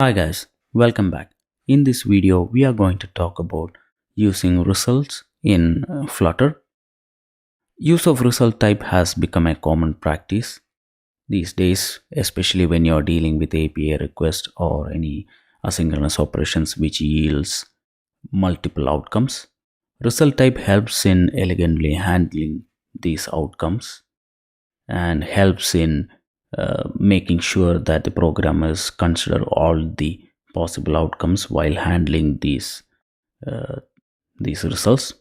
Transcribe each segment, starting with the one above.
Hi guys, welcome back. In this video, we are going to talk about using results in Flutter. Use of result type has become a common practice these days, especially when you're dealing with API request or any asynchronous operations which yields multiple outcomes. Result type helps in elegantly handling these outcomes and helps in making sure that the programmers consider all the possible outcomes while handling uh, these results.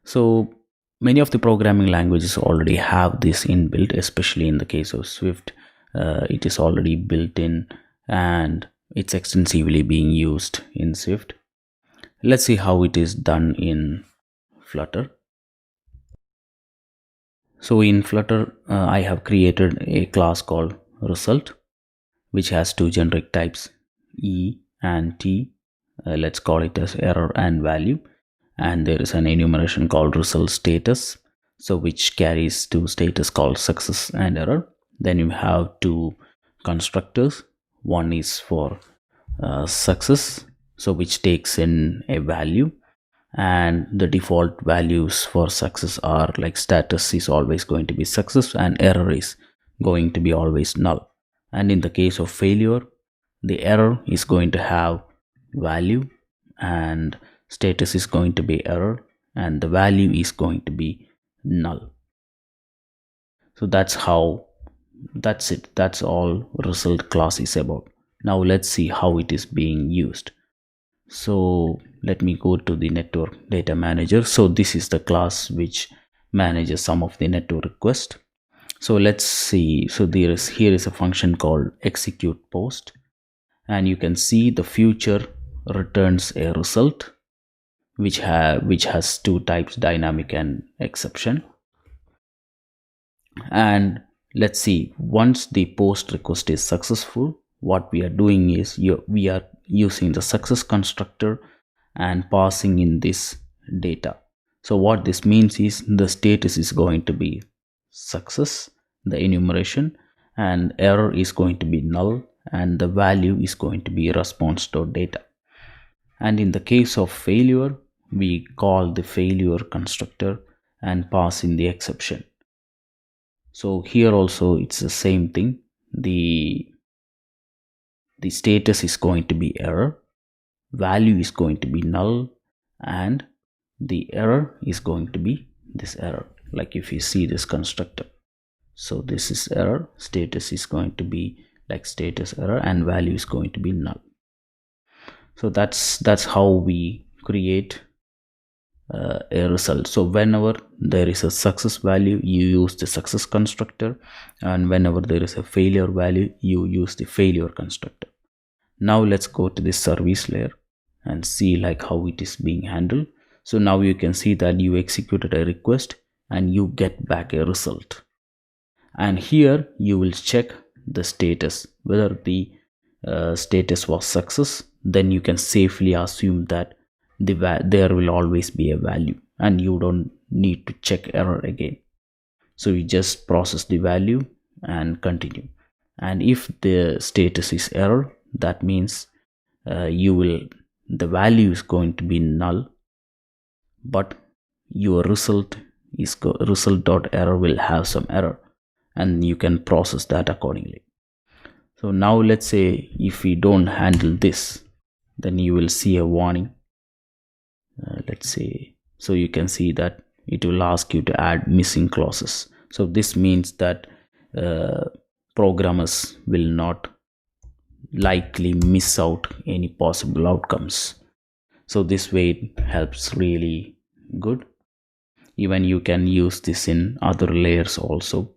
So many of the programming languages already have this inbuilt, especially in the case of Swift. It is already built in and it's extensively being used in Swift. Let's see how it is done in Flutter. So in Flutter, I have created a class called result, which has two generic types, E and T. Let's call it as error and value. And there is an enumeration called result status, so which carries two status called success and error. Then you have two constructors. One is for success, so which takes in a value, and the default values for success are like status is always going to be success and error is going to be always null. And in the case of failure, the error is going to have value and status is going to be error and the value is going to be null. So that's it. That's all result class is about. Now let's see how it is being used. So let me go to the network data manager. So this is the class which manages some of the network requests. So let's see. So here is a function called execute post, and you can see the future returns a result which has two types, dynamic and exception. And let's see, once the post request is successful, what we are doing is we are using the success constructor and passing in this data. So what this means is the status is going to be success, the enumeration, and error is going to be null, and the value is going to be response.data. And in the case of failure, we call the failure constructor and pass in the exception. So here also it's the same thing. The status is going to be error, value is going to be null, and the error is going to be this error. Like if you see this constructor, so this is error, status is going to be like status error, and value is going to be null. So that's how we create a result. So whenever there is a success value, you use the success constructor, and whenever there is a failure value, you use the failure constructor. Now let's go to the service layer and see like how it is being handled. So now you can see that you executed a request and you get back a result, and here you will check the status, whether the status was success. Then you can safely assume that there will always be a value and you don't need to check error again. So you just process the value and continue. And if the status is error, that means the value is going to be null, but your result.error will have some error, and you can process that accordingly. So now let's say if we don't handle this, then you will see a warning. Let's say, so you can see that it will ask you to add missing clauses. So this means that programmers will not likely miss out any possible outcomes. So this way it helps really good. Even you can use this in other layers also.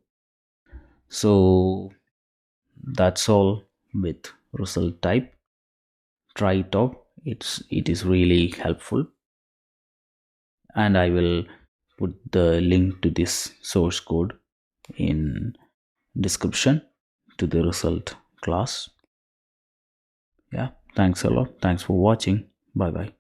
So that's all with result type. Try it out. It is really helpful, and I will put the link to this source code in description to the result class. Yeah, thanks a lot. Thanks for watching. Bye bye.